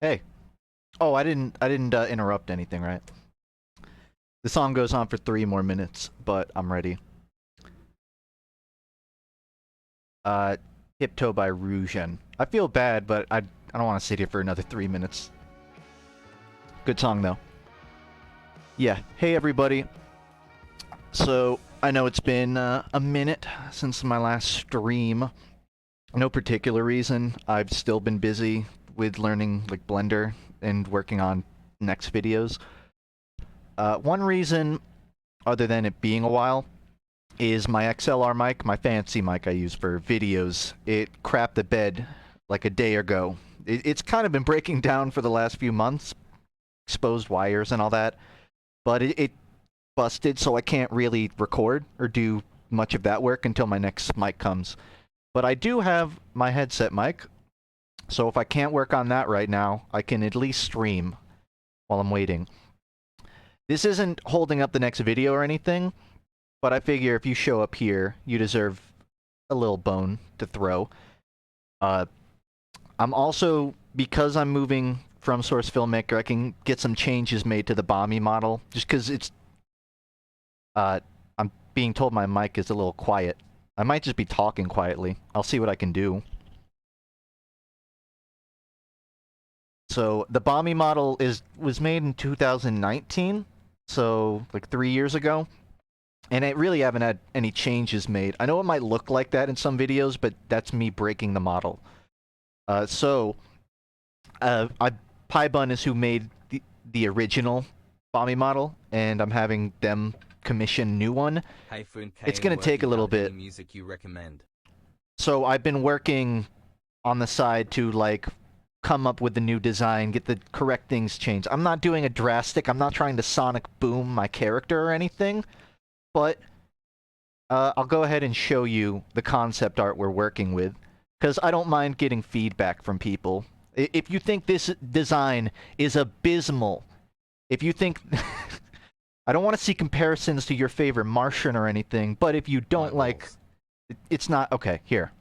Hey. Oh, I didn't interrupt anything, right? The song goes on for 3 more minutes, but I'm ready. Uh, Tiptoe by Rougen. I feel bad, but I don't want to sit here for another 3 minutes. Good song, though. Yeah. Hey, everybody. So, I know it's been a minute since my last stream. No particular reason. I've still been busy with learning, like, Blender and working on next videos. One reason, other than it being a while, is my XLR mic, my fancy mic I use for videos. It crapped the bed like a day ago. It's kind of been breaking down for the last few months, exposed wires and all that, but it busted, so I can't really record or do much of that work until my next mic comes. But I do have my headset mic, so if I can't work on that right now, I can at least stream while I'm waiting. This isn't holding up the next video or anything, but I figure if you show up here, you deserve a little bone to throw. I'm also, because I'm moving from Source Filmmaker, I can get some changes made to the Bomby model, just because it's... I'm being told my mic is a little quiet. I might just be talking quietly. I'll see what I can do. So, the Bomby model was made in 2019, so, like 3 years ago. And I really haven't had any changes made. I know it might look like that in some videos, but that's me breaking the model. PyBun is who made the original Bomby model, and I'm having them commission a new one. Hey, FUNKe, it's going to take a little bit. Music you recommend? So I've been working on the side to, like, come up with the new design, get the correct things changed. I'm not doing a drastic, I'm not trying to sonic boom my character or anything. But I'll go ahead and show you the concept art we're working with, because I don't mind getting feedback from people. If you think this design is abysmal, if you think... I don't want to see comparisons to your favorite Martian or anything, but if you don't like... It's not... Okay, here.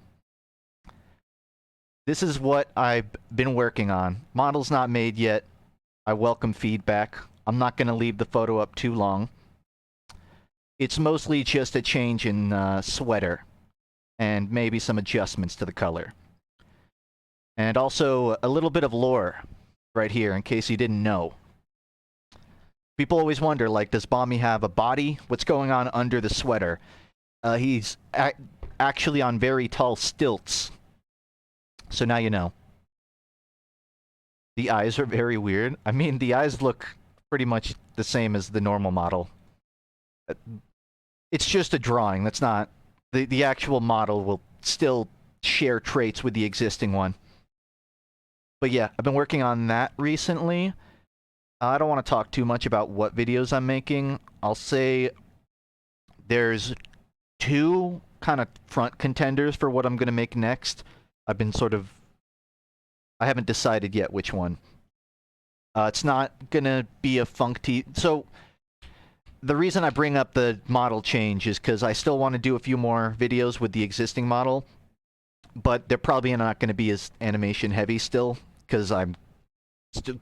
This is what I've been working on. Model's not made yet. I welcome feedback. I'm not going to leave the photo up too long. It's mostly just a change in sweater, and maybe some adjustments to the color. And also, a little bit of lore right here, in case you didn't know. People always wonder, like, does Bomby have a body? What's going on under the sweater? He's actually on very tall stilts. So now you know. The eyes are very weird. I mean, the eyes look pretty much the same as the normal model. It's just a drawing. That's not... The actual model will still share traits with the existing one. But yeah, I've been working on that recently. I don't want to talk too much about what videos I'm making. I'll say there's 2 kind of front contenders for what I'm going to make next. I've been sort of... I haven't decided yet which one. It's not going to be a FUNKe... So... The reason I bring up the model change is because I still want to do a few more videos with the existing model, but they're probably not going to be as animation heavy still, because I'm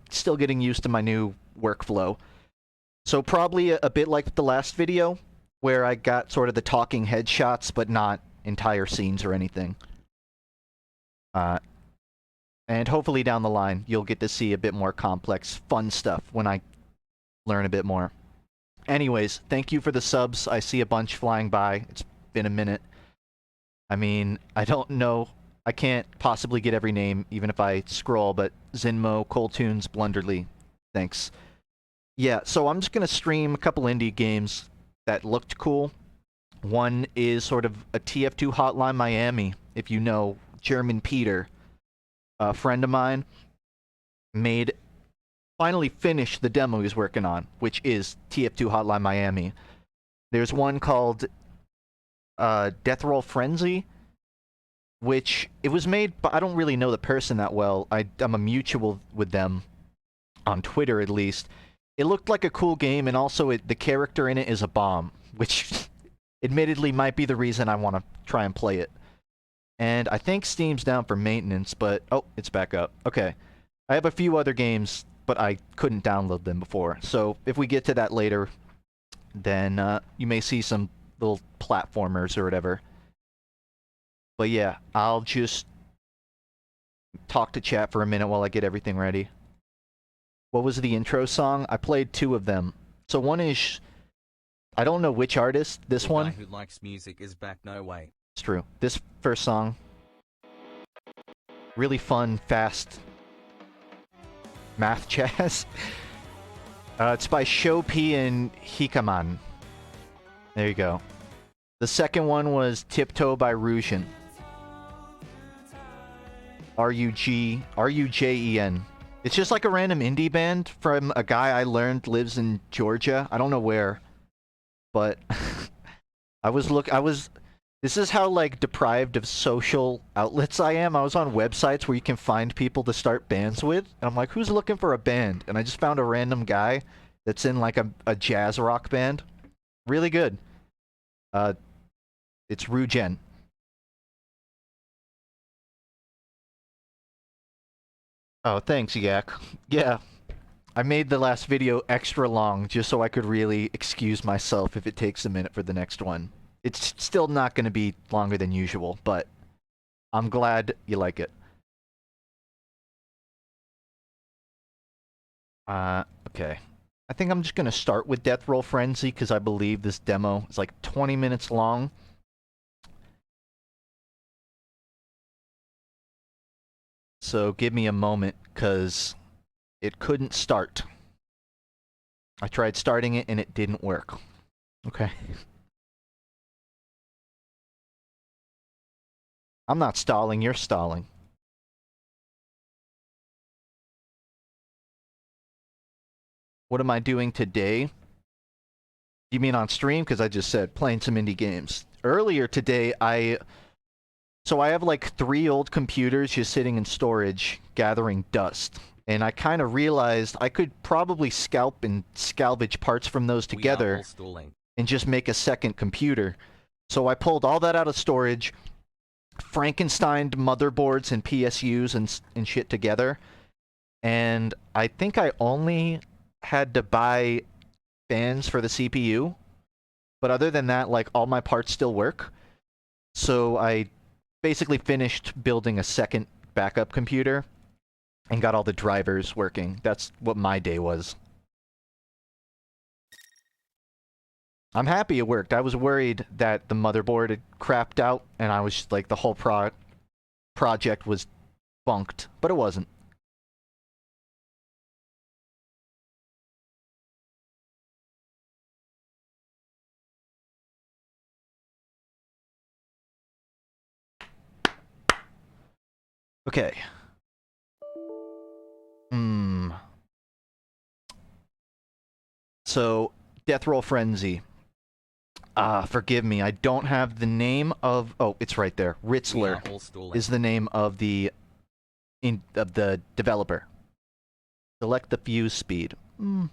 still getting used to my new workflow. So probably a bit like the last video, where I got sort of the talking headshots, but not entire scenes or anything. And hopefully down the line, you'll get to see a bit more complex, fun stuff when I learn a bit more. Anyways, thank you for the subs. I see a bunch flying by. It's been a minute. I mean, I don't know. I can't possibly get every name, even if I scroll, but Zinmo, Coltunes, Blunderly. Thanks. Yeah, so I'm just going to stream a couple indie games that looked cool. One is sort of a TF2 Hotline Miami, if you know German Peter. A friend of mine finally finished the demo he's working on, which is TF2 Hotline Miami. There's one called Death Roll Frenzy, which it was made, but I don't really know the person that well. I'm a mutual with them on Twitter, at least. It looked like a cool game, and also the character in it is a bomb, which admittedly might be the reason I want to try and play it. And I think Steam's down for maintenance, but... Oh, it's back up. Okay. I have a few other games, but I couldn't download them before. So if we get to that later, then you may see some little platformers or whatever. But yeah, I'll just talk to chat for a minute while I get everything ready. What was the intro song? I played 2 of them. So one is... I don't know which artist. This the one. Guy who likes music is back. No way. It's true. This first song. Really fun, fast math jazz. It's by Shopi and Hikaman. There you go. The second one was Tiptoe by Rujen. R-U-J-E-N. It's just like a random indie band from a guy I learned lives in Georgia. I don't know where. But this is how, like, deprived of social outlets I am. I was on websites where you can find people to start bands with. And I'm like, who's looking for a band? And I just found a random guy that's in, like, a jazz rock band. Really good. It's Rujen. Oh, thanks, Yak. Yeah. I made the last video extra long just so I could really excuse myself if it takes a minute for the next one. It's still not going to be longer than usual, but I'm glad you like it. Okay. I think I'm just going to start with Death Roll Frenzy because I believe this demo is like 20 minutes long. So give me a moment because it couldn't start. I tried starting it and it didn't work. Okay. I'm not stalling, you're stalling. What am I doing today? You mean on stream? Because I just said playing some indie games. Earlier today, So I have like 3 old computers just sitting in storage, gathering dust. And I kind of realized I could probably scalp and salvage parts from those together and just make a second computer. So I pulled all that out of storage, Frankensteined motherboards and PSUs and shit together. And I think I only had to buy fans for the CPU. But other than that, like, all my parts still work. So I basically finished building a second backup computer and got all the drivers working. That's what my day was. I'm happy it worked. I was worried that the motherboard had crapped out and I was like, the whole project was funked, but it wasn't. Okay. So, Death Roll Frenzy. Forgive me, I don't have the name of... Oh, it's right there. Ritzler is the name of the developer. Select the fuse speed. Kind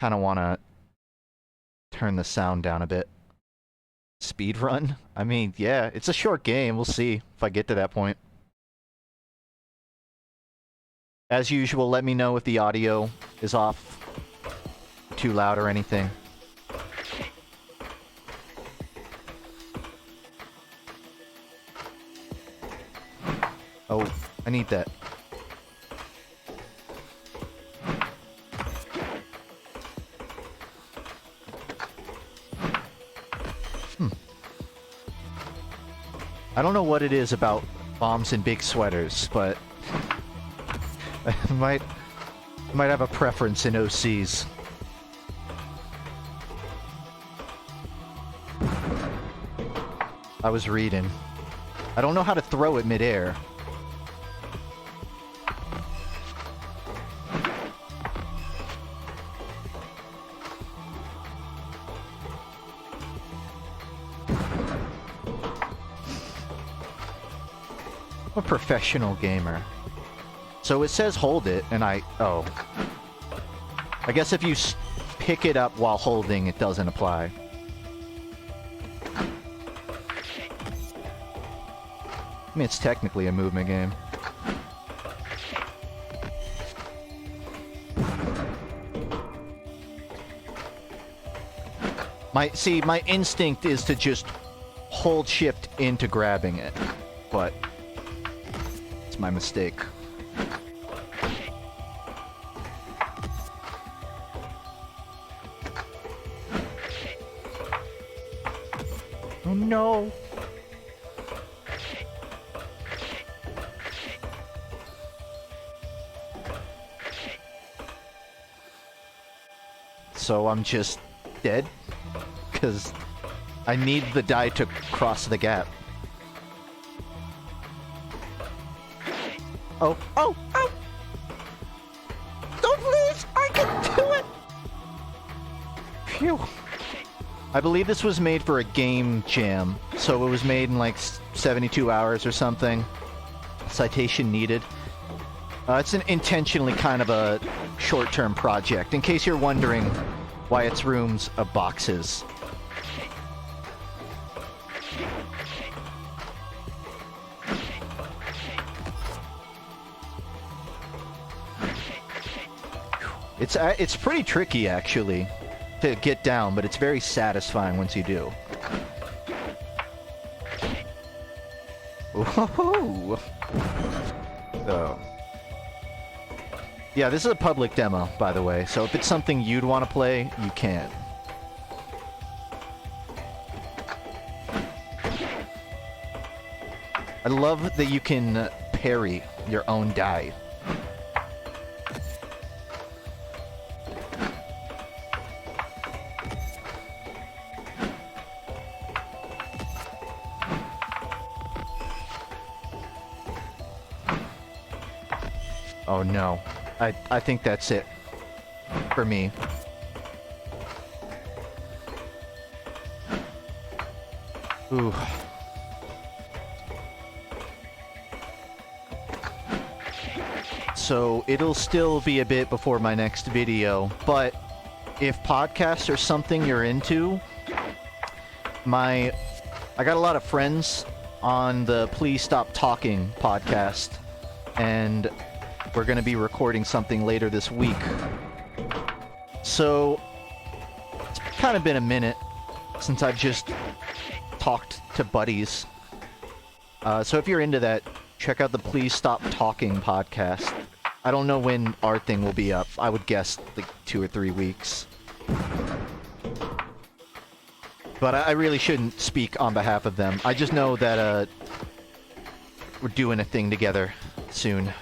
of want to turn the sound down a bit. Speed run? I mean, yeah, it's a short game. We'll see if I get to that point. As usual, let me know if the audio is off, too loud or anything. Oh, I need that. I don't know what it is about bombs and big sweaters, but I might have a preference in OCs. I was reading. I don't know how to throw it midair. I'm a professional gamer. So it says hold it, and oh. I guess if you pick it up while holding, it doesn't apply. I mean, it's technically a movement game. My instinct is to just hold shift into grabbing it, but it's my mistake. Oh no! So I'm just dead? Because I need the die to cross the gap. Oh, oh, oh! Don't please! I can do it! Phew. I believe this was made for a game jam, so it was made in like 72 hours or something. Citation needed. It's an intentionally kind of a short-term project, in case you're wondering why its rooms of boxes. It's pretty tricky, actually, to get down, but it's very satisfying once you do. Woohoo! So, yeah, this is a public demo, by the way, so if it's something you'd want to play, you can. I love that you can parry your own die. Oh no. I think that's it. For me. Ooh. So it'll still be a bit before my next video, but if podcasts are something you're into, I got a lot of friends on the Please Stop Talking podcast, and we're going to be recording something later this week. So, it's kind of been a minute since I've just talked to buddies. So if you're into that, check out the Please Stop Talking podcast. I don't know when our thing will be up. I would guess like 2 or 3 weeks. But I really shouldn't speak on behalf of them. I just know that we're doing a thing together soon.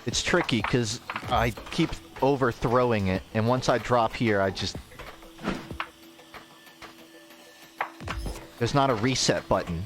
It's tricky because I keep overthrowing it, and once I drop here, I just... There's not a reset button.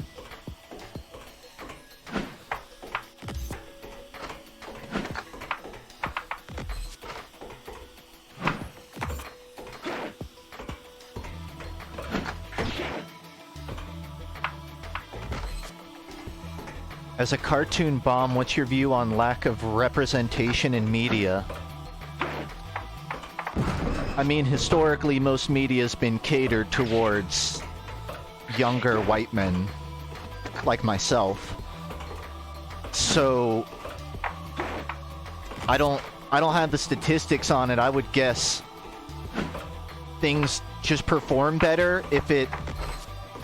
As a cartoon bomb, what's your view on lack of representation in media? I mean, historically, most media's been catered towards younger white men, like myself. So, I don't have the statistics on it. I would guess things just perform better if it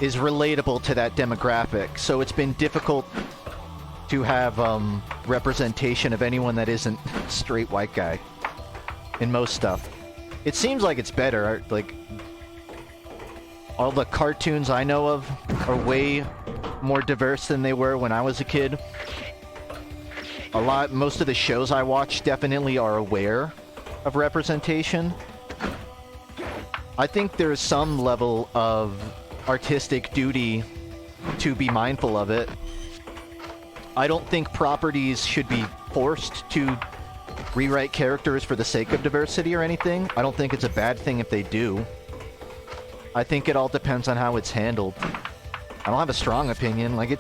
is relatable to that demographic. So it's been difficult to have representation of anyone that isn't straight white guy in most stuff. It seems like it's better. Like, all the cartoons I know of are way more diverse than they were when I was a kid. Most of the shows I watch definitely are aware of representation. I think there's some level of artistic duty to be mindful of it. I don't think properties should be forced to rewrite characters for the sake of diversity or anything. I don't think it's a bad thing if they do. I think it all depends on how it's handled. I don't have a strong opinion. Like,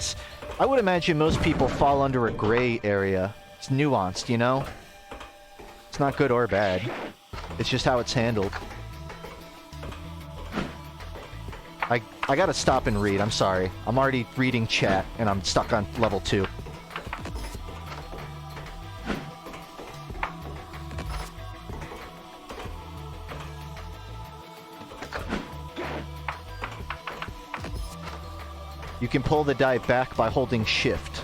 I would imagine most people fall under a gray area. It's nuanced, you know? It's not good or bad. It's just how it's handled. I gotta stop and read, I'm sorry. I'm already reading chat, and I'm stuck on level 2. You can pull the die back by holding shift.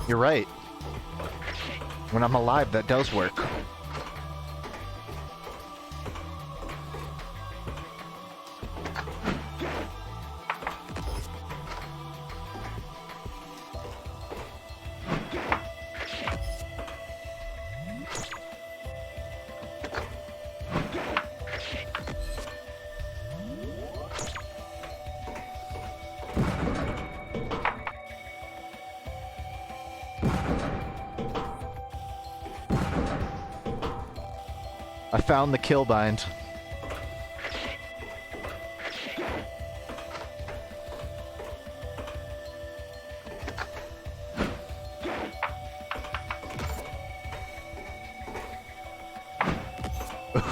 You're right. When I'm alive, that does work. I found the kill bind.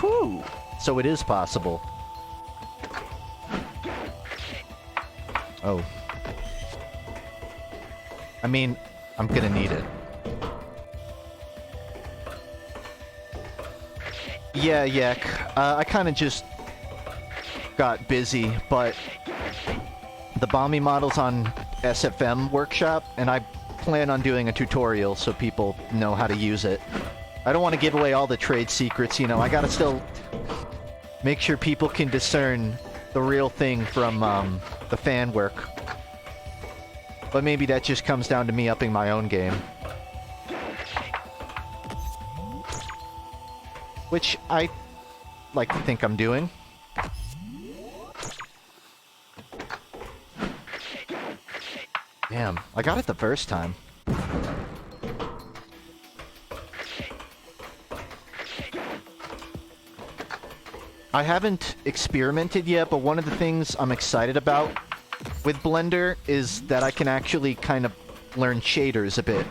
Ooh, so it is possible. Oh. I mean, I'm gonna need it. Yeah, Yak. I kind of just got busy, but the Bomby model's on SFM Workshop, and I plan on doing a tutorial so people know how to use it. I don't want to give away all the trade secrets, you know, I gotta still make sure people can discern the real thing from the fan work. But maybe that just comes down to me upping my own game. Which I like to think I'm doing. Damn, I got it the first time. I haven't experimented yet, but one of the things I'm excited about with Blender is that I can actually kind of learn shaders a bit.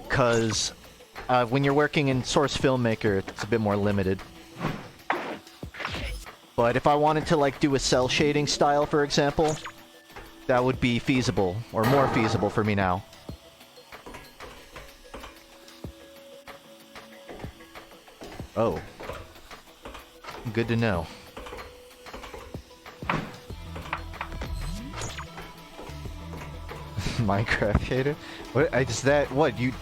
'Cause when you're working in Source Filmmaker, it's a bit more limited. But if I wanted to, like, do a cell shading style, for example, that would be feasible, or more feasible for me now. Oh. Good to know. Minecraft shader? What is that? What you?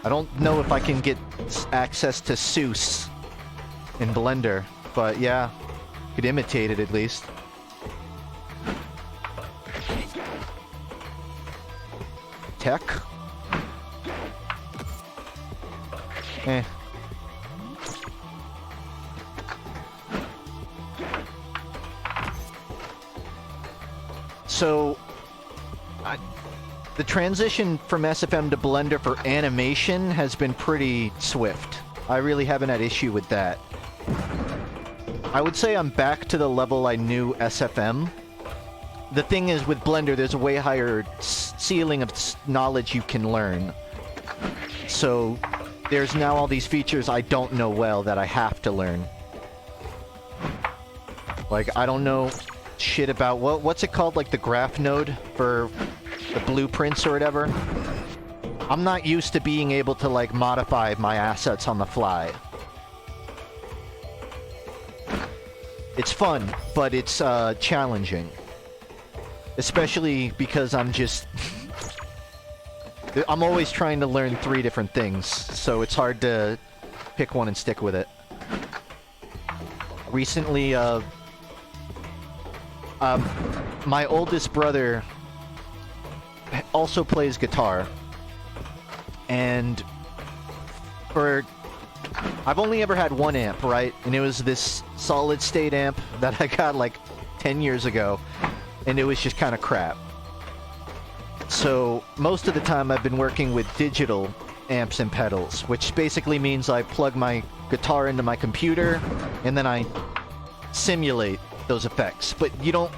I don't know if I can get access to Seuss in Blender, but yeah, could imitate it at least. Tech? Eh. So, the transition from SFM to Blender for animation has been pretty swift. I really haven't had issue with that. I would say I'm back to the level I knew SFM. The thing is, with Blender, there's a way higher ceiling of knowledge you can learn. So, there's now all these features I don't know well that I have to learn. Like, I don't know shit about what's it called, like the graph node for the blueprints or whatever. I'm not used to being able to like modify my assets on the fly. It's fun, but it's challenging, especially because I'm always trying to learn 3 different things, so it's hard to pick one and stick with it. Recently, my oldest brother also plays guitar, and I've only ever had one amp, right? And it was this solid state amp that I got like 10 years ago, and it was just kind of crap. So most of the time I've been working with digital amps and pedals, which basically means I plug my guitar into my computer, and then I simulate those effects, but you don't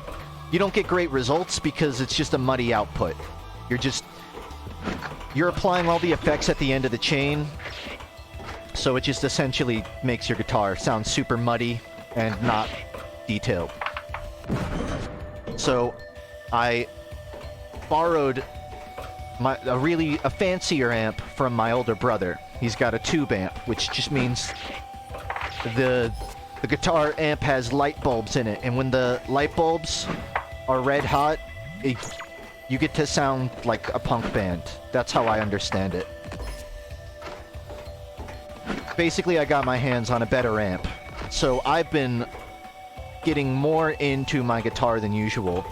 get great results because it's just a muddy output. You're applying all the effects at the end of the chain, so it just essentially makes your guitar sound super muddy and not detailed. So I borrowed a fancier amp from my older brother. He's got a tube amp, which just means the guitar amp has light bulbs in it, and when the light bulbs are red hot, you get to sound like a punk band. That's how I understand it. Basically, I got my hands on a better amp, so I've been getting more into my guitar than usual.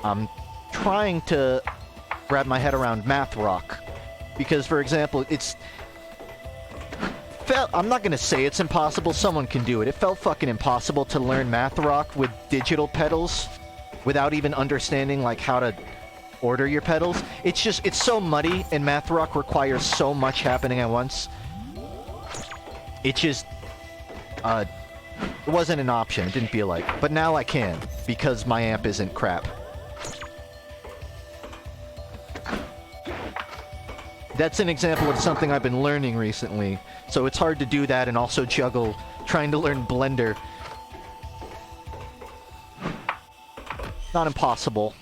I'm trying to wrap my head around math rock, because, for example, I'm not gonna say it's impossible, someone can do it. It felt fucking impossible to learn math rock with digital pedals without even understanding, like, how to order your pedals. It's so muddy, and math rock requires so much happening at once. It wasn't an option, it didn't feel like. But now I can, because my amp isn't crap. That's an example of something I've been learning recently, so it's hard to do that and also juggle trying to learn Blender. Not impossible.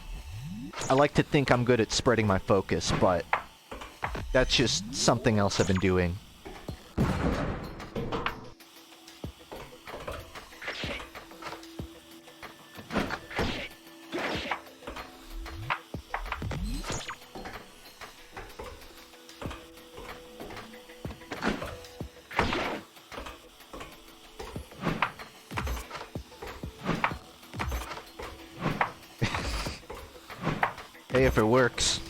I like to think I'm good at spreading my focus, but that's just something else I've been doing. Hey, if it works.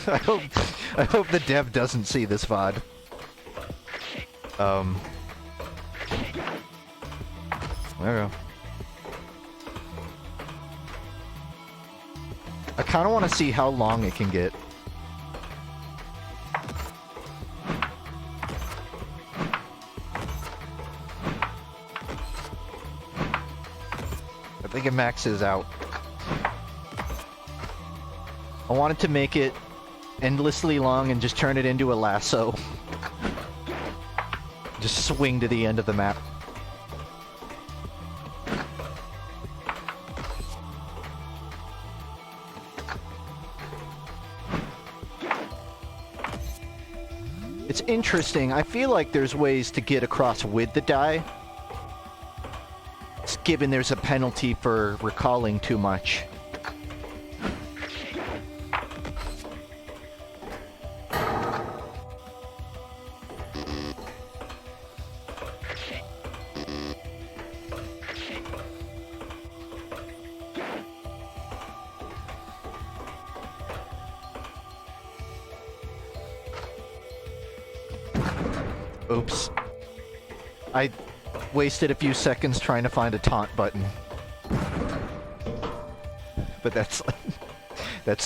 I hope the dev doesn't see this VOD. There we go. I kind of want to see how long it can get. I think it maxes out. I wanted to make it endlessly long and just turn it into a lasso. Just swing to the end of the map. It's interesting. I feel like there's ways to get across with the die. Given there's a penalty for recalling too much. Oops. I wasted a few seconds trying to find a taunt button. But that's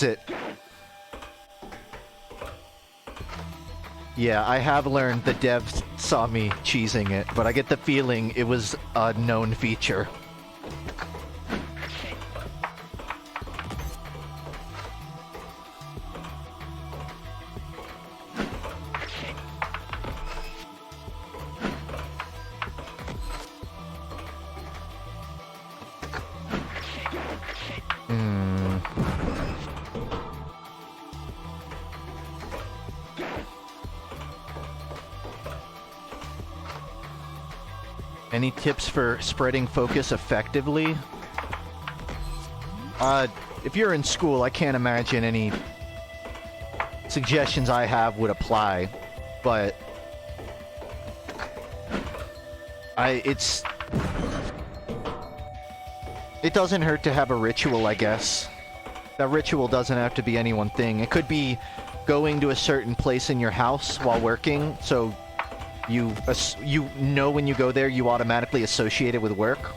it. Yeah, I have learned the devs saw me cheesing it, but I get the feeling it was a known feature. Any tips for spreading focus effectively? If you're in school, I can't imagine any suggestions I have would apply, but it doesn't hurt to have a ritual, I guess. That ritual doesn't have to be any one thing. It could be going to a certain place in your house while working, so you know when you go there, you automatically associate it with work.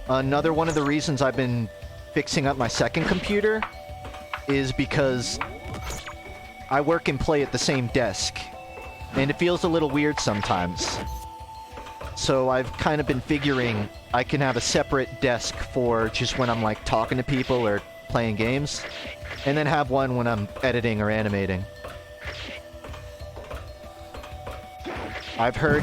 Another one of the reasons I've been fixing up my second computer is because I work and play at the same desk, and it feels a little weird sometimes. So I've kind of been figuring I can have a separate desk for just when I'm like talking to people or playing games, and then have one when I'm editing or animating. I've heard,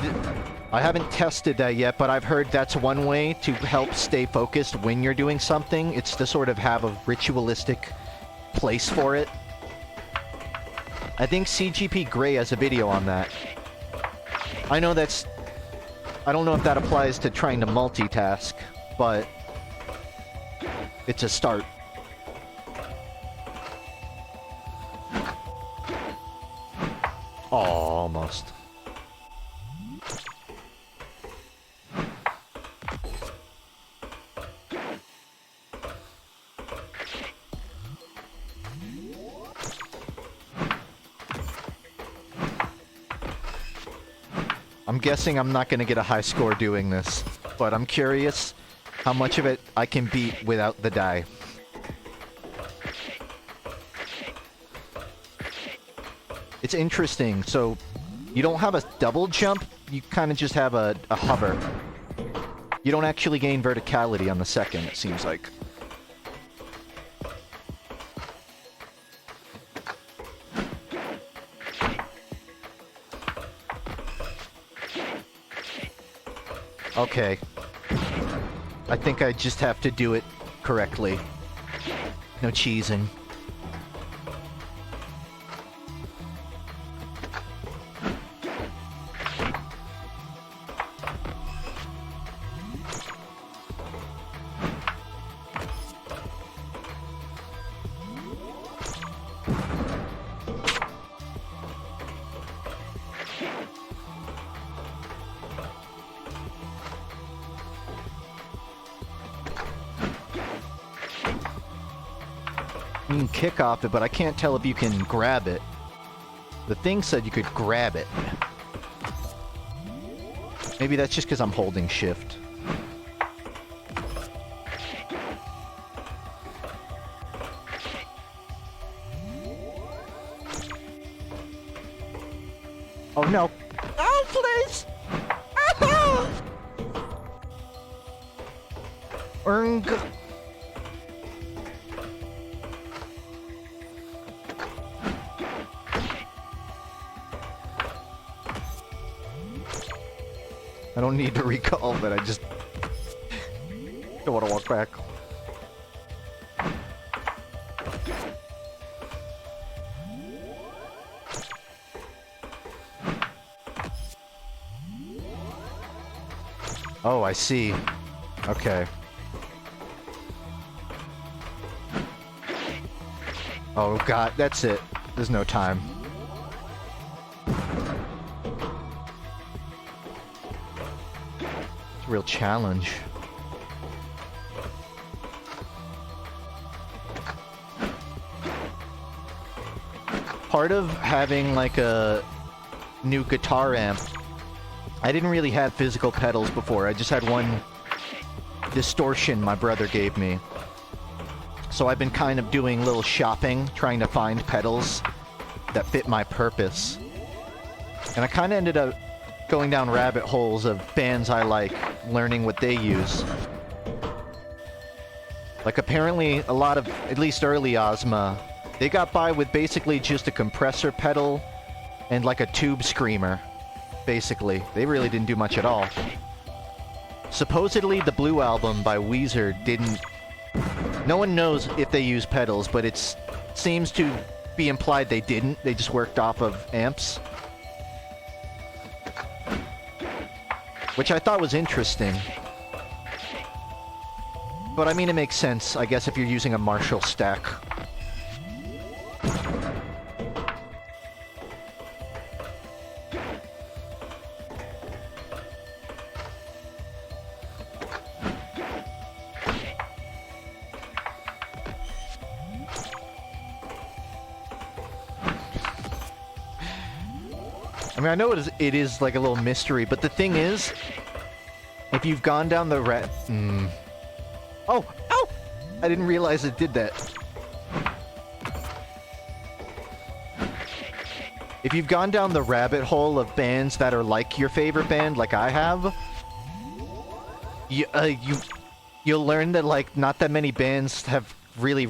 I haven't tested that yet, but I've heard that's one way to help stay focused when you're doing something. It's to sort of have a ritualistic place for it. I think CGP Grey has a video on that. I know that's... I don't know if that applies to trying to multitask, but it's a start. Oh, almost. I'm guessing I'm not going to get a high score doing this, but I'm curious how much of it I can beat without the die. It's interesting, so you don't have a double jump, you kind of just have a hover. You don't actually gain verticality on the second, it seems like. Okay. I think I just have to do it correctly. No cheesing. You can kick off it, but I can't tell if you can grab it. The thing said you could grab it. Maybe that's just because I'm holding shift. Oh no. Oh, please! Ah! Erng. I don't need to recall, but I just don't want to walk back. Oh, I see. Okay. Oh god, that's it. There's no time. Real challenge. Part of having like a new guitar amp, I didn't really have physical pedals before. I just had one distortion my brother gave me. So I've been kind of doing little shopping, trying to find pedals that fit my purpose. And I kind of ended up going down rabbit holes of bands I like, learning what they use. Like apparently a lot of, at least early Ozma, they got by with basically just a compressor pedal and like a tube screamer, basically. They really didn't do much at all. Supposedly the Blue Album by Weezer didn't... No one knows if they use pedals, but it seems to be implied they didn't. They just worked off of amps. Which I thought was interesting. But I mean, it makes sense, I guess, if you're using a Marshall stack. I mean, I know it is like a little mystery, but the thing is, if you've gone down the Oh! Oh! I didn't realize it did that. If you've gone down the rabbit hole of bands that are like your favorite band, like I have, you'll learn that, like, not that many bands have really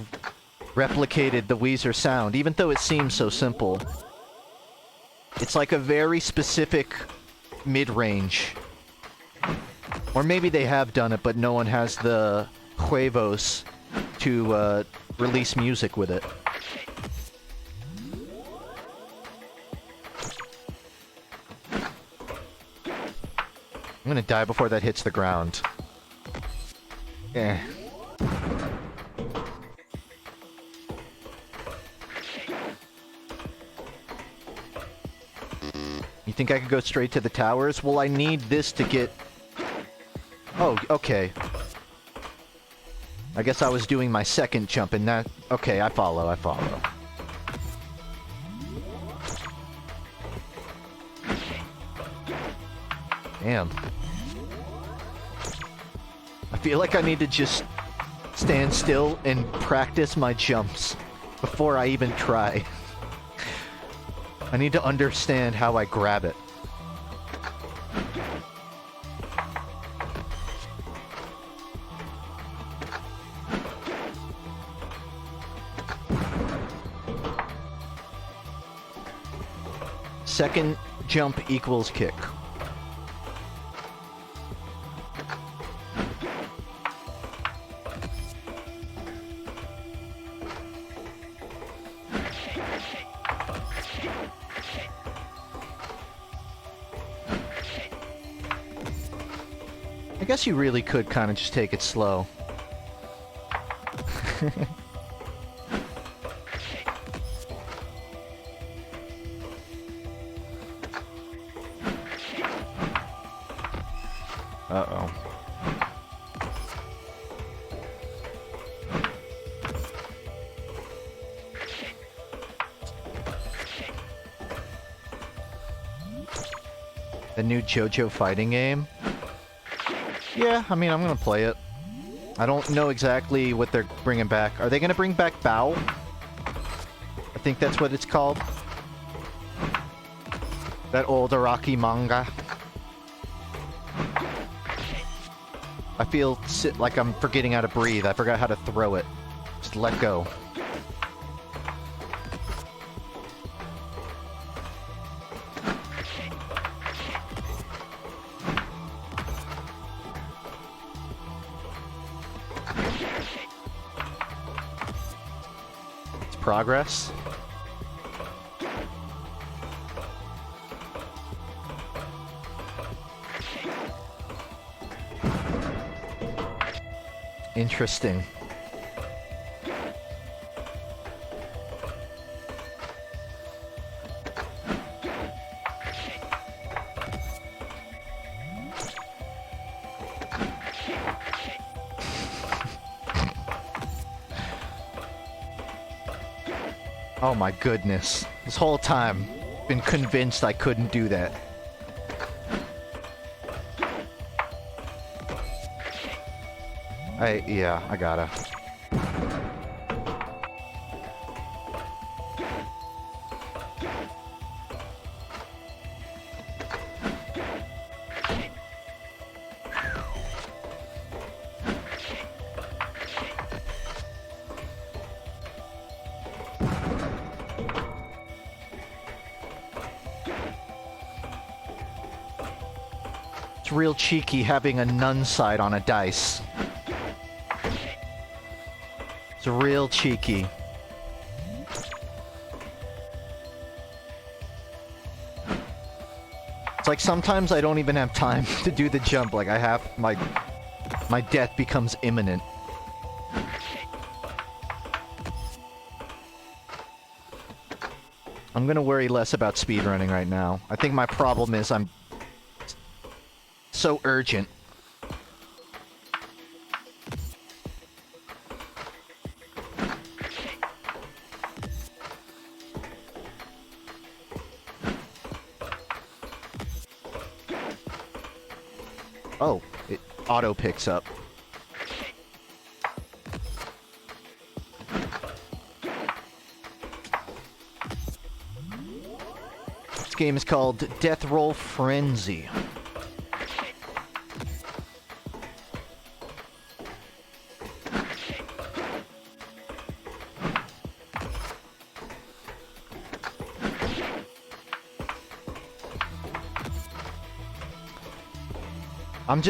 replicated the Weezer sound, even though it seems so simple. It's like a very specific mid-range. Or maybe they have done it, but no one has the huevos to release music with it. I'm gonna die before that hits the ground. Eh. You think I could go straight to the towers? Well, I need this to get... Oh, okay. I guess I was doing my second jump and that... Okay, I follow. Damn. I feel like I need to just stand still and practice my jumps before I even try. I need to understand how I grab it. Second jump equals kick. I guess you really could kind of just take it slow. Uh-oh. The new JoJo fighting game? Yeah, I mean, I'm gonna play it. I don't know exactly what they're bringing back. Are they gonna bring back Bao? I think that's what it's called. That old Araki manga. I feel like I'm forgetting how to breathe. I forgot how to throw it. Just let go. It's progress. Interesting. Oh my goodness. This whole time, been convinced I couldn't do that. Yeah, I gotta. It's real cheeky having a nun side on a dice. It's real cheeky. It's like sometimes I don't even have time to do the jump. Like I have my death becomes imminent. I'm gonna worry less about speedrunning right now. I think my problem is I'm so urgent. Oh, it auto picks up. game is called Death Roll Frenzy.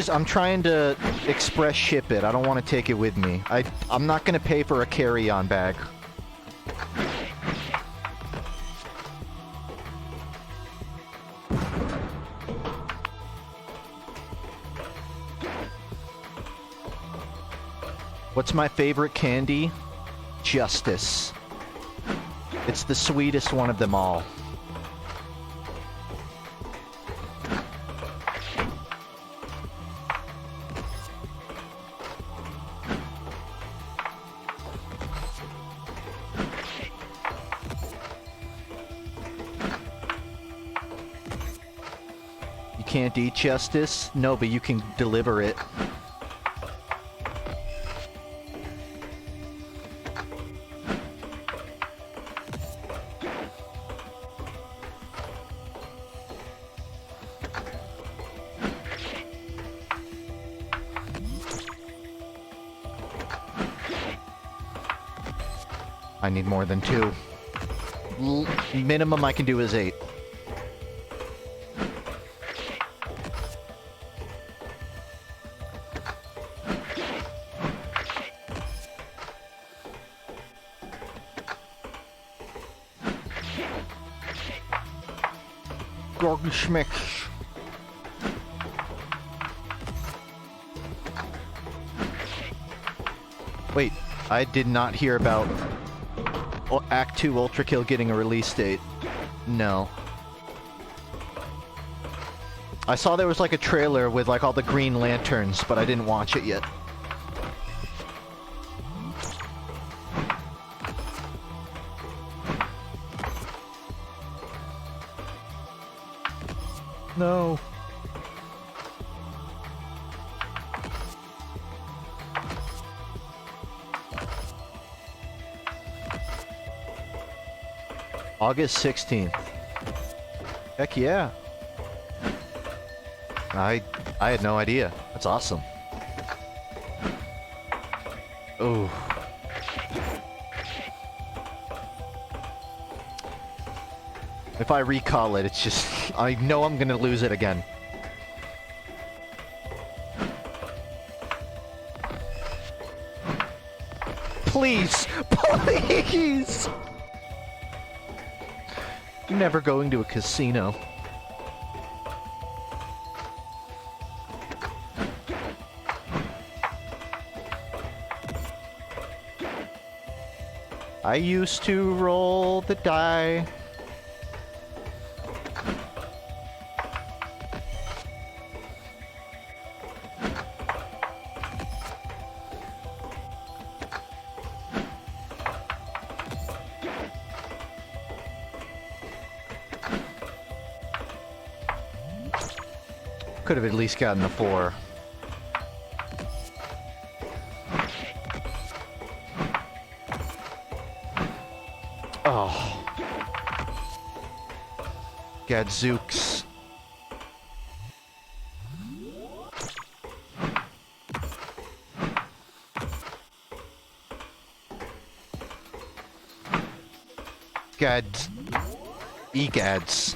I'm trying to express ship it. I don't want to take it with me. I'm not gonna pay for a carry-on bag. What's my favorite candy? Justice. It's the sweetest one of them all. Can't eat justice? No, but you can deliver it. I need more than 2. Minimum I can do is 8. Schmicks. Wait, I did not hear about Act 2 Ultra Kill getting a release date. No. I saw there was like a trailer with like all the Green Lanterns, but I didn't watch it yet. No. August 16th. Heck yeah. I had no idea. That's awesome. Oh. If I recall it, it's just... I know I'm gonna lose it again. Please! Please! You're never going to a casino. I used to roll the die. Could have at least gotten a 4. Oh. Gadzooks. Gads. Egads.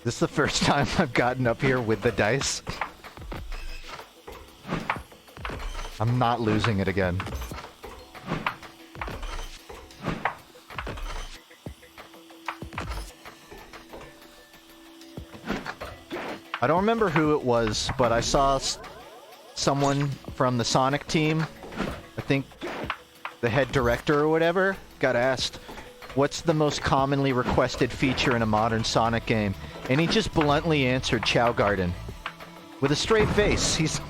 This is the first time I've gotten up here with the dice. I'm not losing it again. I don't remember who it was, but I saw someone from the Sonic team, I think the head director or whatever, got asked, what's the most commonly requested feature in a modern Sonic game? And he just bluntly answered Chow Garden. With a straight face. He's...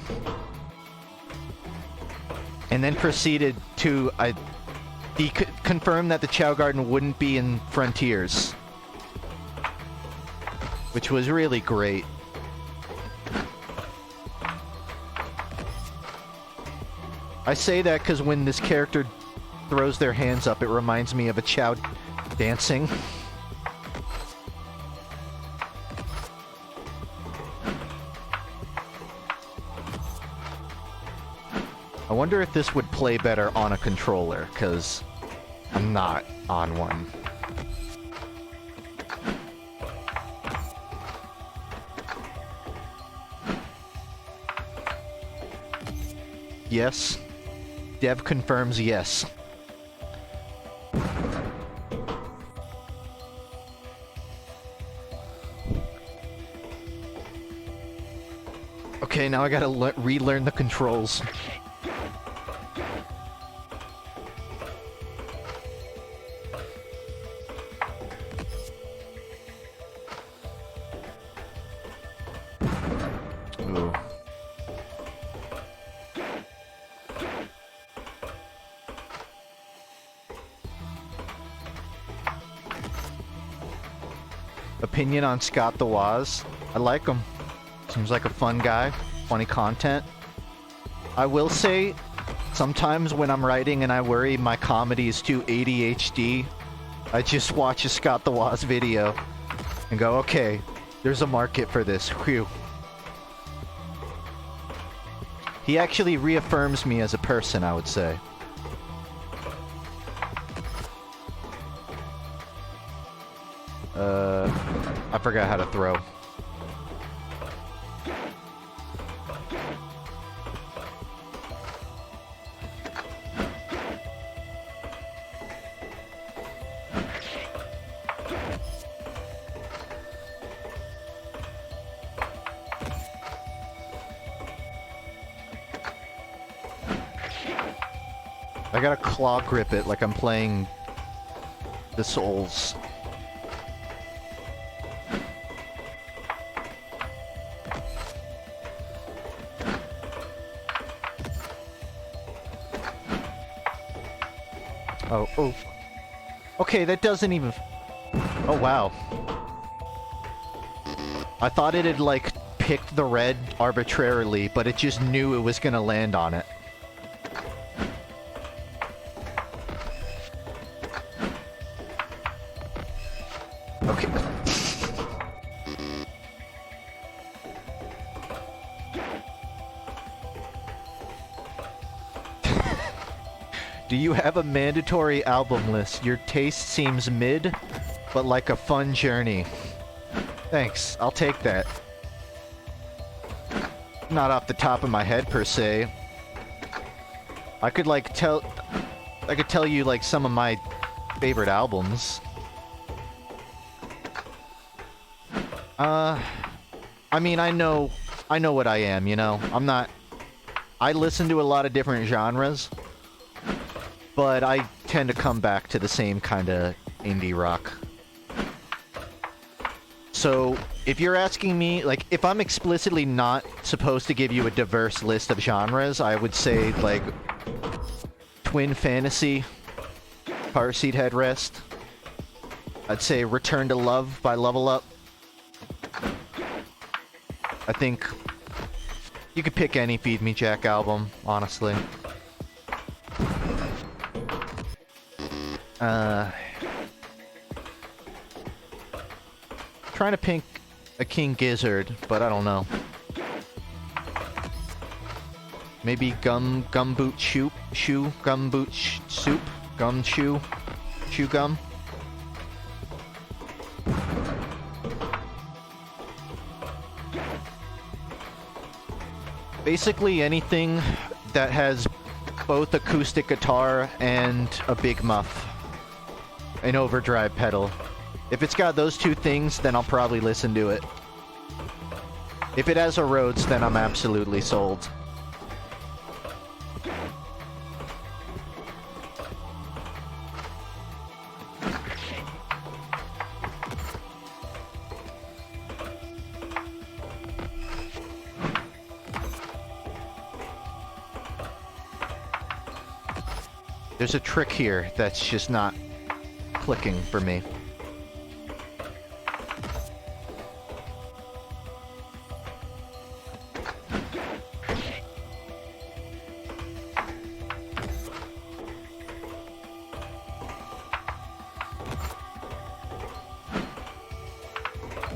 And then proceeded to confirm that the Chow Garden wouldn't be in Frontiers. Which was really great. I say that because when this character throws their hands up, it reminds me of a chow dancing. I wonder if this would play better on a controller, because I'm not on one. Yes. Dev confirms yes. Okay, now I gotta relearn the controls. Ooh. Opinion on Scott the Woz? I like him. Seems like a fun guy. Funny content. I will say, sometimes when I'm writing and I worry my comedy is too ADHD, I just watch a Scott the Woz video and go, okay, there's a market for this. Whew. He actually reaffirms me as a person, I would say. I forgot how to throw. I gotta claw grip it like I'm playing the Souls. Oh. Okay, that doesn't even... Oh, wow. I thought it had, like, picked the red arbitrarily, but it just knew it was gonna land on it. Okay. Do you have a mandatory album list? Your taste seems mid, but like a fun journey. Thanks, I'll take that. Not off the top of my head per se. I could tell you like some of my favorite albums. I mean, I know what I am, you know? I listen to a lot of different genres, but I tend to come back to the same kind of indie rock. So, if you're asking me, like, if I'm explicitly not supposed to give you a diverse list of genres, I would say, like, Twin Fantasy, Car Seat Headrest. I'd say Return to Love by Level Up. I think you could pick any Feed Me Jack album, honestly. Trying to pick a King Gizzard, but I don't know. Maybe gumboot soup, gum chew gum. Basically anything that has both acoustic guitar and a big muff. An overdrive pedal. If it's got those two things, then I'll probably listen to it. If it has a Rhodes, then I'm absolutely sold. There's a trick here that's just not clicking for me.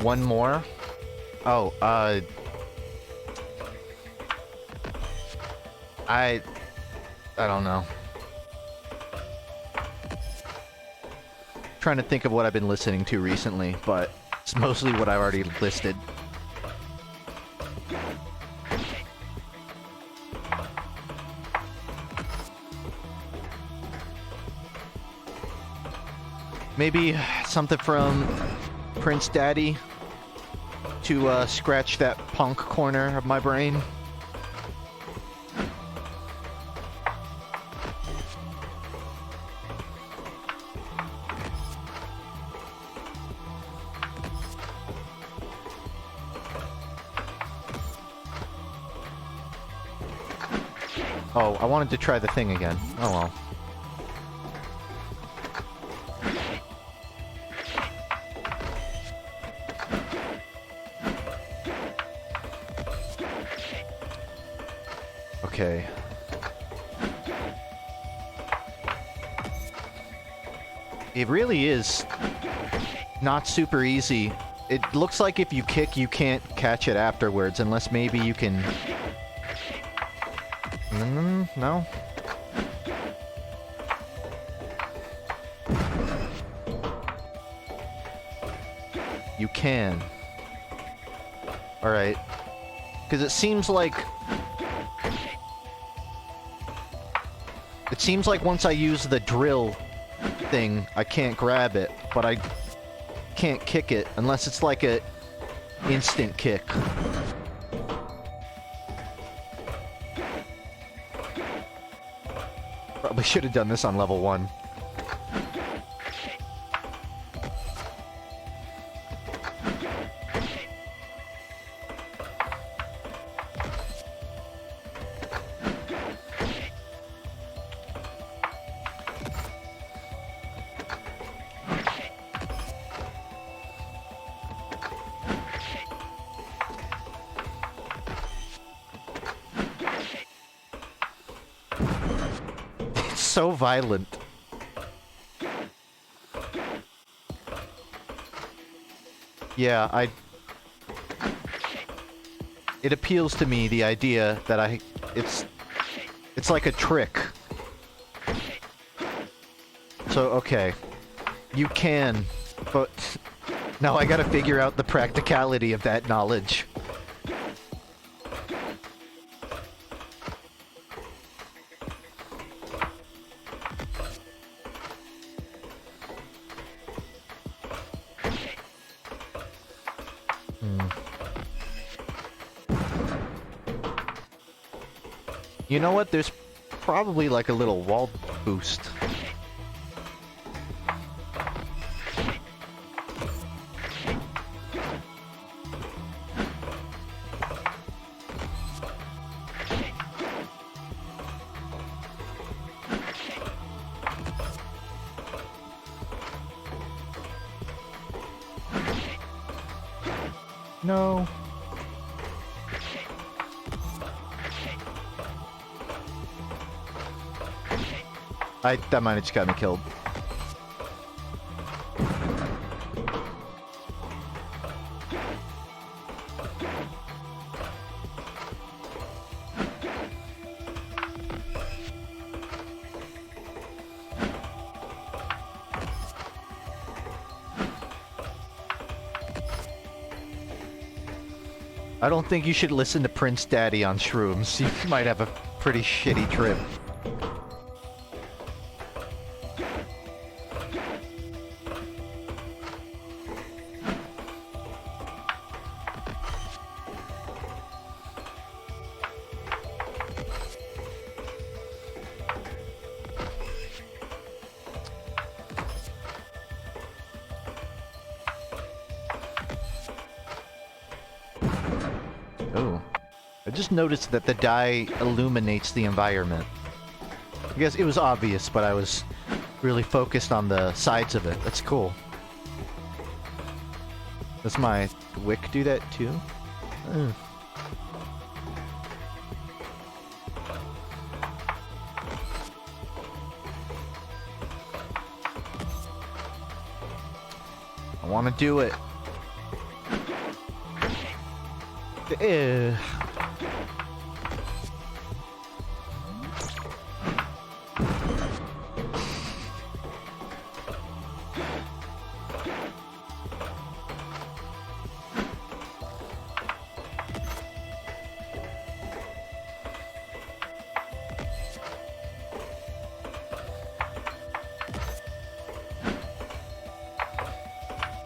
One more? Oh, I don't know. Trying to think of what I've been listening to recently, but it's mostly what I've already listed. Maybe something from Prince Daddy to scratch that punk corner of my brain. Oh, I wanted to try the thing again. Oh well. Okay. It really is not super easy. It looks like if you kick, you can't catch it afterwards, unless maybe you can... No? You can. Alright. Because it seems like... It seems like once I use the drill thing, I can't grab it, but I can't kick it unless it's like a instant kick. Probably should have done this on level 1. So violent. Yeah, it appeals to me, the idea that it's like a trick. So, okay. You can, but now I gotta figure out the practicality of that knowledge. You know what? There's probably like a little wall boost. No. That might have just got me killed. I don't think you should listen to Prince Daddy on shrooms. You might have a pretty shitty trip. Oh. I just noticed that the dye illuminates the environment. I guess it was obvious, but I was really focused on the sides of it. That's cool. Does my wick do that too? I want to do it. Ew.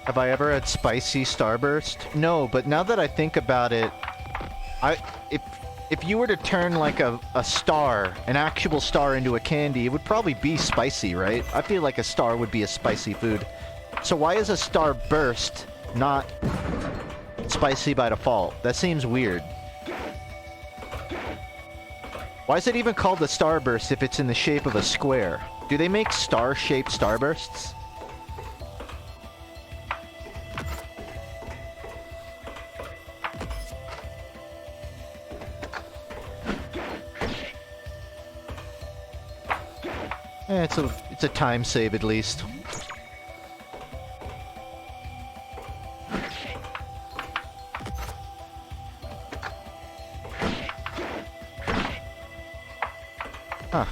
Have I ever had spicy Starburst? No, but now that I think about it, if you were to turn like a star, an actual star into a candy, it would probably be spicy, right? I feel like a star would be a spicy food. So why is a Starburst not spicy by default? That seems weird. Why is it even called a Starburst if it's in the shape of a square? Do they make star-shaped Starbursts? It's a time save at least. Huh.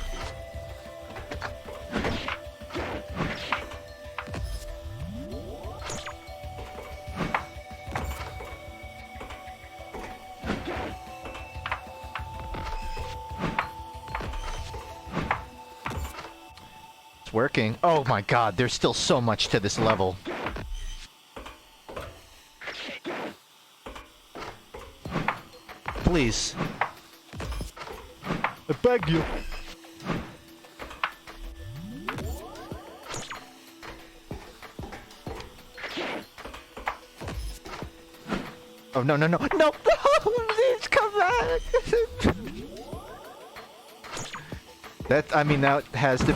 It's working. Oh my god, there's still so much to this level. Please. I beg you. Oh, no, no, no. No! Please come back! That, I mean, that has to...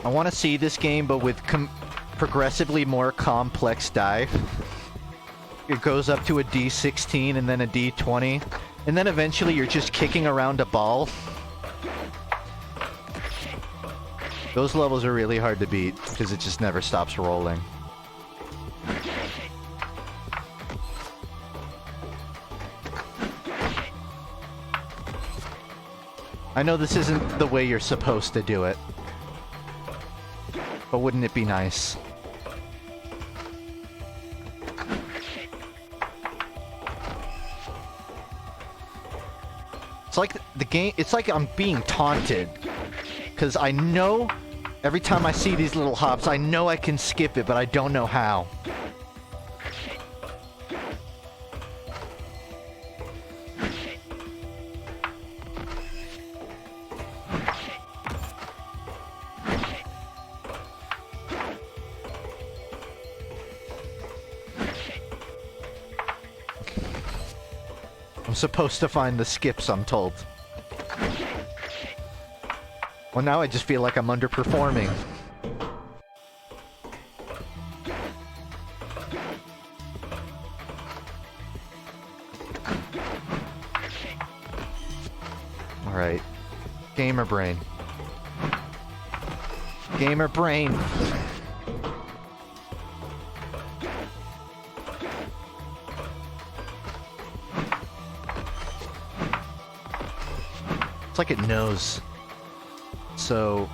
I want to see this game, but with progressively more complex dive. It goes up to a D16 and then a D20, and then eventually you're just kicking around a ball. Those levels are really hard to beat, because it just never stops rolling. I know this isn't the way you're supposed to do it. But wouldn't it be nice? It's like the game, it's like I'm being taunted. Because I know, every time I see these little hops, I know I can skip it, but I don't know how. I'm supposed to find the skips, I'm told. Well, now I just feel like I'm underperforming. Alright. Gamer brain. Gamer brain. It's like it knows. So...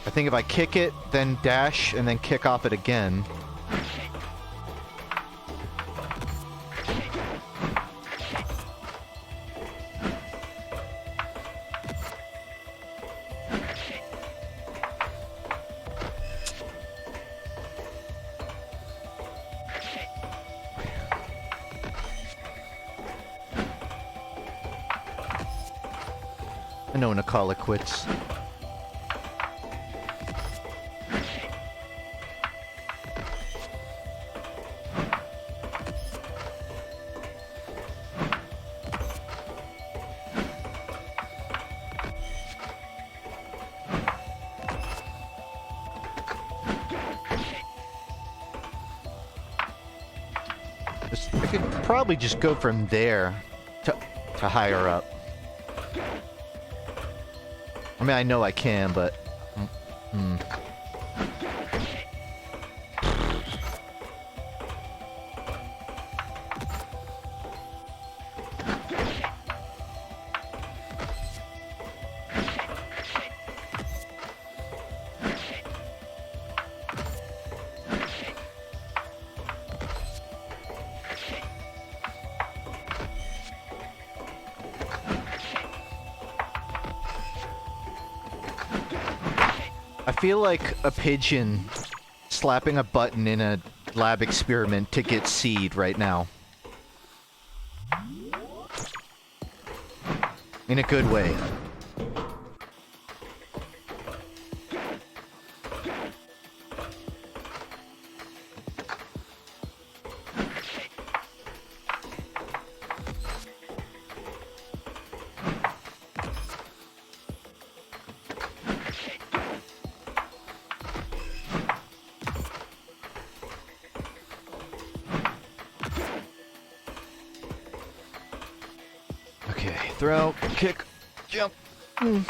I think if I kick it, then dash, and then kick off it again... I know when to call it quits. could probably just go from there to higher up. I mean, I know I can, but... I feel like a pigeon slapping a button in a lab experiment to get seed right now. In a good way. Throw, kick, jump. I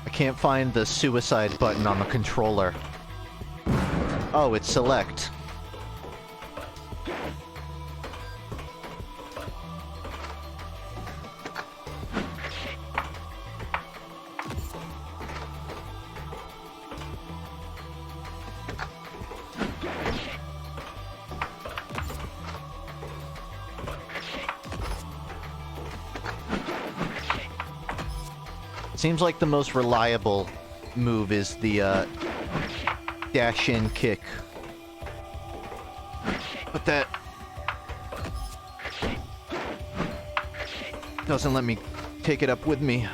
can't find the suicide button on the controller. Oh, it's select. Seems like the most reliable move is the dash-in kick. But that doesn't let me take it up with me.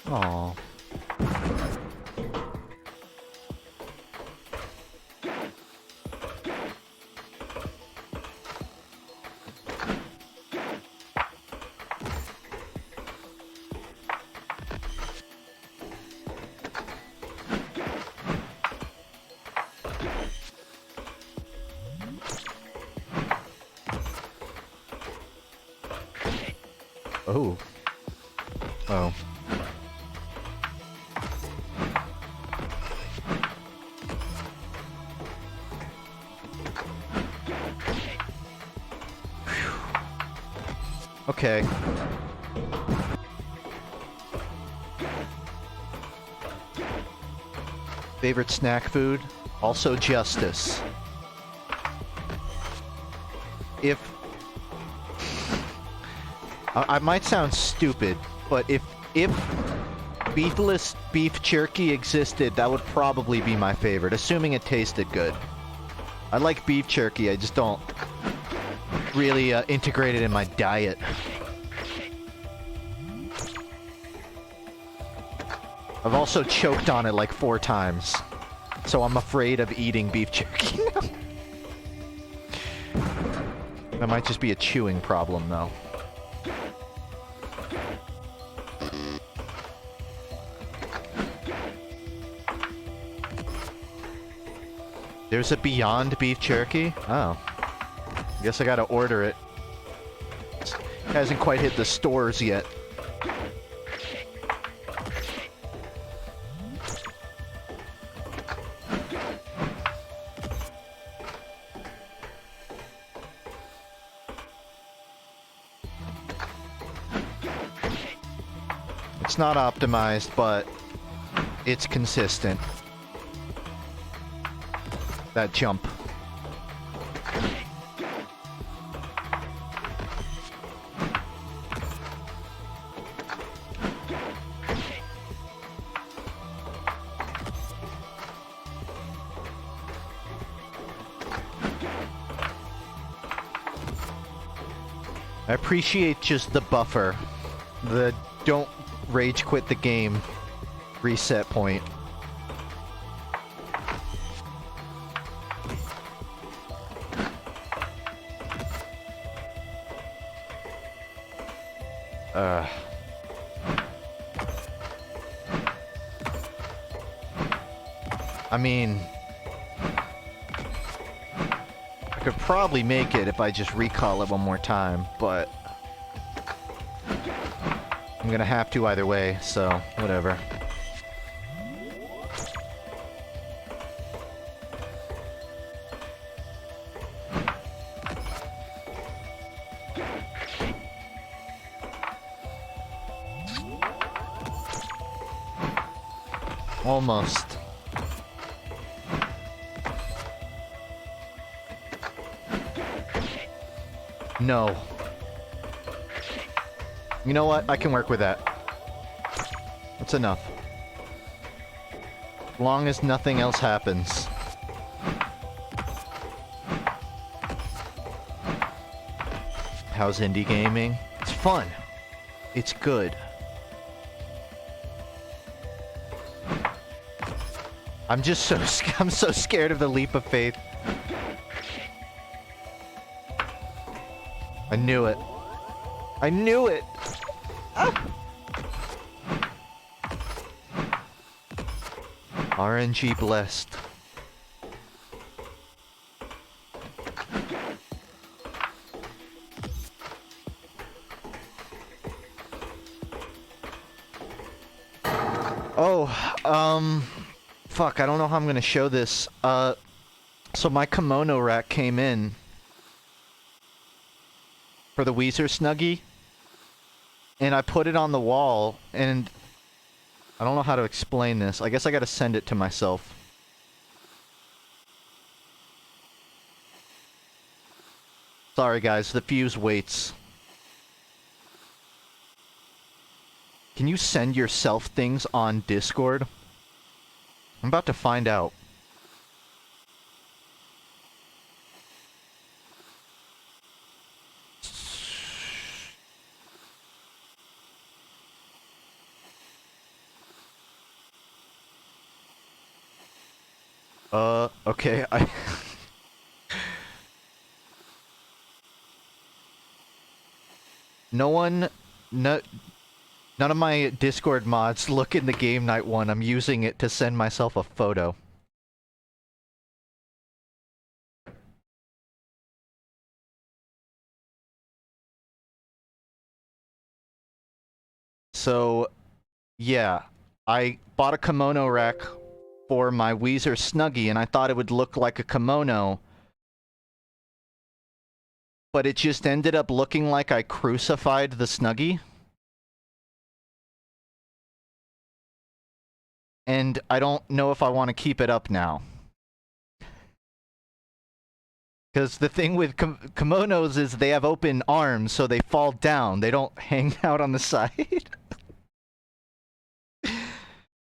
Aww. Oh. Oh. Okay. Favorite snack food? Also justice. If... I might sound stupid, but if beefless beef jerky existed, that would probably be my favorite, assuming it tasted good. I like beef jerky, I just don't really integrate it in my diet. I've also choked on it like 4 times, so I'm afraid of eating beef jerky. That might just be a chewing problem, though. There's a Beyond Beef Jerky? Oh. Guess I gotta order it. It hasn't quite hit the stores yet. It's not optimized, but it's consistent. That jump. I appreciate just the buffer. The don't rage quit the game reset point. I mean, I could probably make it if I just recall it one more time, but I'm gonna have to either way, so whatever. Almost. No. You know what? I can work with that. That's enough. As long as nothing else happens. How's indie gaming? It's fun. It's good. I'm just so I'm so scared of the leap of faith. I knew it. I knew it. Ah. RNG blessed. Oh, fuck, I don't know how I'm gonna show this. So my kimono rack came in for the Weezer Snuggie, and I put it on the wall, and I don't know how to explain this. I guess I gotta send it to myself. Sorry guys, the fuse waits. Can you send yourself things on Discord? I'm about to find out. Okay, none of my Discord mods look in the game night one. I'm using it to send myself a photo. So, yeah, I bought a kimono rack for my Weezer Snuggie, and I thought it would look like a kimono, but it just ended up looking like I crucified the Snuggie. And I don't know if I want to keep it up now. Because the thing with kimonos is they have open arms, so they fall down. They don't hang out on the side.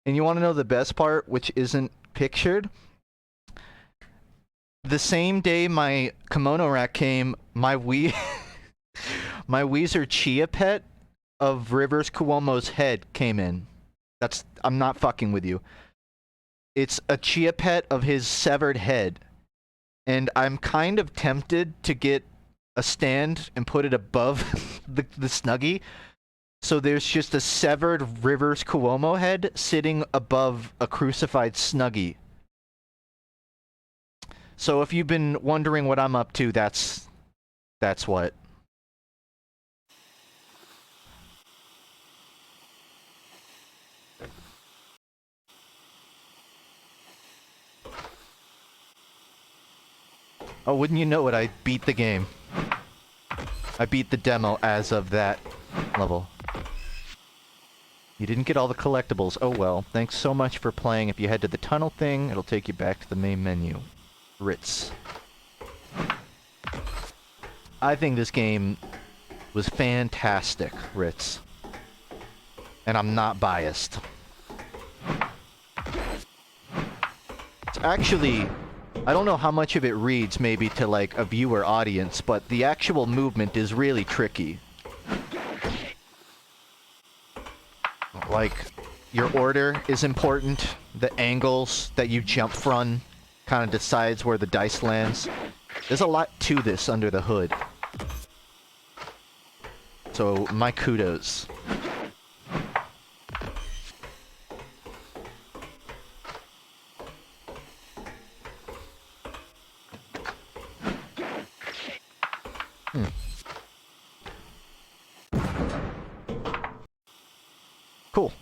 And you want to know the best part, which isn't pictured? The same day my kimono rack came, my my Weezer Chia pet of Rivers Cuomo's head came in. I'm not fucking with you. It's a Chia pet of his severed head. And I'm kind of tempted to get a stand and put it above the Snuggie. So there's just a severed Rivers Cuomo head sitting above a crucified Snuggie. So if you've been wondering what I'm up to, that's what. Oh, wouldn't you know it, I beat the game. I beat the demo as of that level. You didn't get all the collectibles. Oh well. Thanks so much for playing. If you head to the tunnel thing, it'll take you back to the main menu. Ritz. I think this game was fantastic, Ritz. And I'm not biased. It's actually I don't know how much of it reads maybe to like a viewer audience, but the actual movement is really tricky. Like, your order is important. The angles that you jump from kind of decides where the dice lands. There's a lot to this under the hood. So, my kudos. Cool.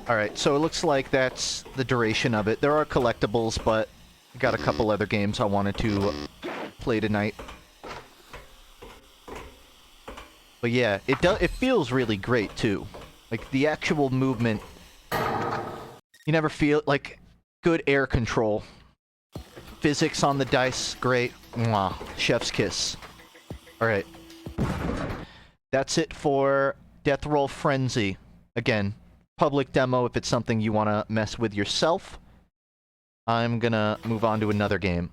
Alright, so it looks like that's the duration of it. There are collectibles, but I got a couple other games I wanted to play tonight. But yeah, it feels really great too. Like the actual movement, you never feel like good air control. Physics on the dice, great. Mwah, chef's kiss. Alright. That's it for Death Roll Frenzy. Again, public demo if it's something you want to mess with yourself. I'm gonna move on to another game.